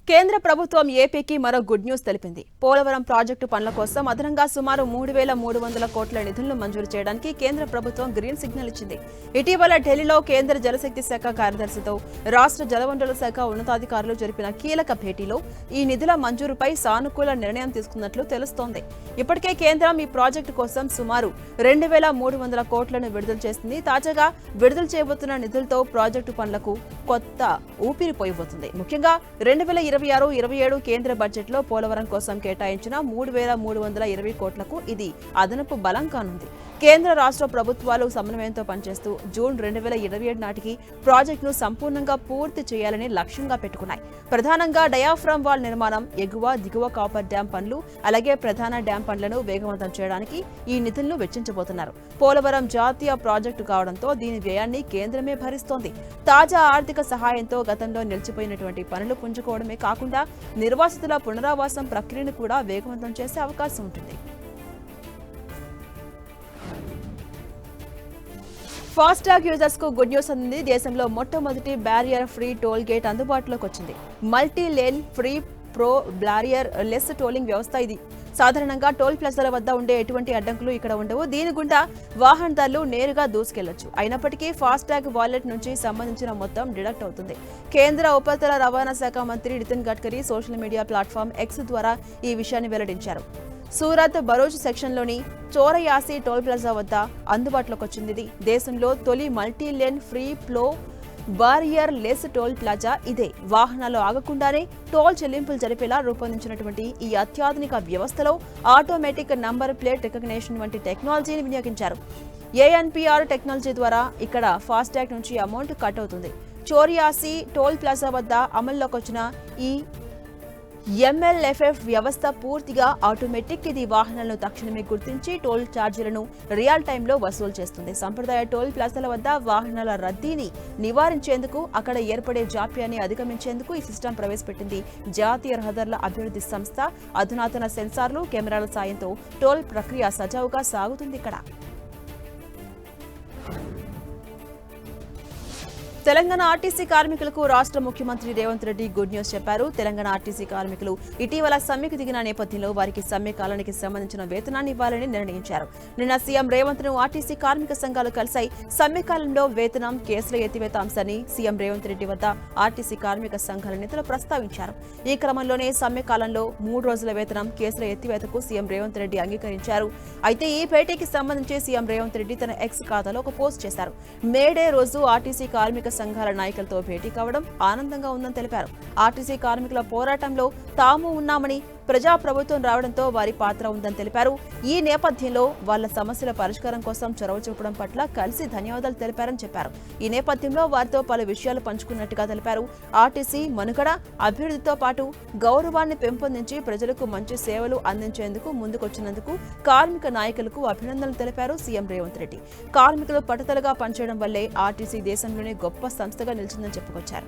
కేంద్ర ప్రభుత్వం ఏపీకి మరో గుడ్ న్యూస్ తెలిపింది. పోలవరం ప్రాజెక్టు పనుల కోసం అదనంగా సుమారు 3,300 కోట్ల నిధులను మంజూరు చేయడానికి కేంద్ర ప్రభుత్వం గ్రీన్ సిగ్నల్ ఇచ్చింది. ఇటీవల ఢిల్లీలో కేంద్ర జలశక్తి శాఖ కార్యదర్శితో రాష్ట్ర జలవనరుల శాఖ ఉన్నతాధికారులు జరిపిన కీలక భేటీలో ఈ నిధుల మంజూరుపై సానుకూల నిర్ణయం తీసుకున్నట్లు తెలుస్తోంది. ఇప్పటికే కేంద్రం ఈ ప్రాజెక్టు కోసం సుమారు 2,300 కోట్లను విడుదల చేసింది. తాజాగా విడుదల చేయబోతున్న నిధులతో ప్రాజెక్టు పనులకు కొత్త ఊపిరి పోయబోతుంది. ముఖ్యంగా 2026-27 కేంద్ర బడ్జెట్లో పోలవరం కోసం కేటాయించిన 3,320 కోట్లకు ఇది అదనపు బలం కానుంది. కేంద్ర రాష్ట్ర ప్రభుత్వాలు సమన్వయంతో పనిచేస్తూ జూన్ 2027 నాటికి ప్రాజెక్టును సంపూర్ణంగా పూర్తి చేయాలని లక్ష్యంగా పెట్టుకున్నాయి. ప్రధానంగా డయాఫ్రామ్ వాల్ నిర్మాణం, ఎగువ దిగువ కాపర్ డ్యాం పనులు, అలాగే ప్రధాన డ్యాం పనులను వేగవంతం చేయడానికి ఈ నిధులను వెచ్చించబోతున్నారు. పోలవరం జాతీయ ప్రాజెక్టు కావడంతో దీని వ్యయాన్ని కేంద్రమే భరిస్తోంది. తాజా ఆర్థిక సహాయంతో గతంలో నిలిచిపోయినటువంటి పనులు పుంజుకోవడమే కాకుండా నిర్వాసితుల పునరావాసం ప్రక్రియను కూడా వేగవంతం చేసే అవకాశం ఉంటుంది. ఫాస్టాగ్ యూజర్స్ కు గుడ్ న్యూస్ అందింది. దేశంలో మొట్టమొదటి బ్యారియర్ ఫ్రీ టోల్ గేట్ అందుబాటులోకి వచ్చింది. Multi lane free flow barrierless tolling వ్యవస్థ ఇది. సాధారణంగా టోల్ ప్లాజాల వద్ద ఉండే ఎటువంటి అడ్డంకులు ఇక్కడ ఉండవు. దీని గుండా వాహనదారులు నేరుగా దూసుకెళ్లొచ్చు. అయినప్పటికీ ఫాస్టాగ్ వాలెట్ నుంచి సంబంధించిన మొత్తం డిడక్ట్ అవుతుంది. కేంద్ర ఉపరితల రవాణా శాఖ మంత్రి Nitin Gadkari social media platform X ద్వారా ఈ విషయాన్ని వెల్లడించారు. సూరత్ బరూచ్ సెక్షన్లోని చోరయాసి టోల్ ప్లాజా వద్ద అందుబాటులోకి వచ్చింది. దేశంలో తొలి multi lane free flow barrierless toll plaza ఇదే. వాహనాలు ఆగకుండానే టోల్ చెల్లింపులు జరిపేలా రూపొందించినటువంటి ఈ అత్యాధునిక వ్యవస్థలో ఆటోమేటిక్ నంబర్ ప్లేట్ రికగ్నిషన్ వంటి టెక్నాలజీని వినియోగించారు. ఏఎన్పిఆర్ టెక్నాలజీ ద్వారా ఇక్కడ ఫాస్టాగ్ నుంచి అమౌంట్ కట్ అవుతుంది. చోరియాసి టోల్ ప్లాజా వద్ద అమల్లోకి వచ్చిన ఈ ఎంఎల్ఎఫ్ఎఫ్ వ్యవస్థ పూర్తిగా ఆటోమేటిక్. ఇది వాహనాలను తక్షణమే గుర్తించి టోల్ ఛార్జీలను రియల్ టైంలో వసూలు చేస్తుంది. సంప్రదాయ టోల్ ప్లాజాల వద్ద వాహనాల రద్దీని నివారించేందుకు, అక్కడ ఏర్పడే జాప్యాన్ని అధిగమించేందుకు ఈ సిస్టమ్ ప్రవేశపెట్టింది జాతీయ రహదారుల అభివృద్ధి సంస్థ. అధునాతన సెన్సార్లు, కెమెరాల సాయంతో టోల్ ప్రక్రియ సజావుగా సాగుతుంది. ఇక్కడ తెలంగాణ ఆర్టీసీ కార్మికులకు రాష్ట్ర ముఖ్యమంత్రి రేవంత్ రెడ్డి గుడ్ న్యూస్ చెప్పారు. తెలంగాణ ఆర్టీసీ కార్మికులు ఇటీవల సమ్మెకు దిగిన నేపథ్యంలో వారికి సమ్మె కాలానికి సంబంధించిన వేతనాన్ని ఇవ్వాలని నిర్ణయించారు. నిన్న సీఎం రేవంత్ ను ఆర్టీసీ కార్మిక సంఘాలు కలిశాయి. సమ్మె కాలంలో వేతనం, కేసుల ఎత్తివేత అంశాన్ని సీఎం రేవంత్ రెడ్డి వద్ద ఆర్టీసీ కార్మిక సంఘాల నేతలు ప్రస్తావించారు. ఈ క్రమంలోనే సమ్మె కాలంలో 3 రోజుల వేతనం, కేసుల ఎత్తివేతకు సీఎం రేవంత్ రెడ్డి అంగీకరించారు. అయితే ఈ భేటీకి సంబంధించి సీఎం రేవంత్ రెడ్డి తన ఎక్స్ ఖాతాలో ఒక పోస్ట్ చేశారు. మేడే రోజు ఆర్టీసీ కార్మిక సంఘాల నాయకులతో భేటీ కావడం ఆనందంగా ఉందని తెలిపారు. ఆర్టీసీ కార్మికుల పోరాటంలో తాము ఉన్నామని, ప్రజాప్రభుత్వం రావడంతో వారి పాత్ర ఉందని తెలిపారు. ఈ నేపథ్యంలో వాళ్ల సమస్యల పరిష్కారం కోసం చొరవ చూపడం పట్ల కలిసి ధన్యవాదాలు తెలిపారని చెప్పారు. ఈ నేపథ్యంలో వారితో పలు విషయాలు పంచుకున్నట్టుగా తెలిపారు. ఆర్టీసీ మనుగడ, అభివృద్ధితో పాటు గౌరవాన్ని పెంపొందించి ప్రజలకు మంచి సేవలు అందించేందుకు ముందుకొచ్చినందుకు కార్మిక నాయకులకు అభినందనలు తెలిపారు సీఎం రేవంత్ రెడ్డి. కార్మికులు పట్టుదలగా పనిచేయడం వల్లే ఆర్టీసీ దేశంలోనే గొప్ప సంస్థగా నిలిచిందని చెప్పుకొచ్చారు.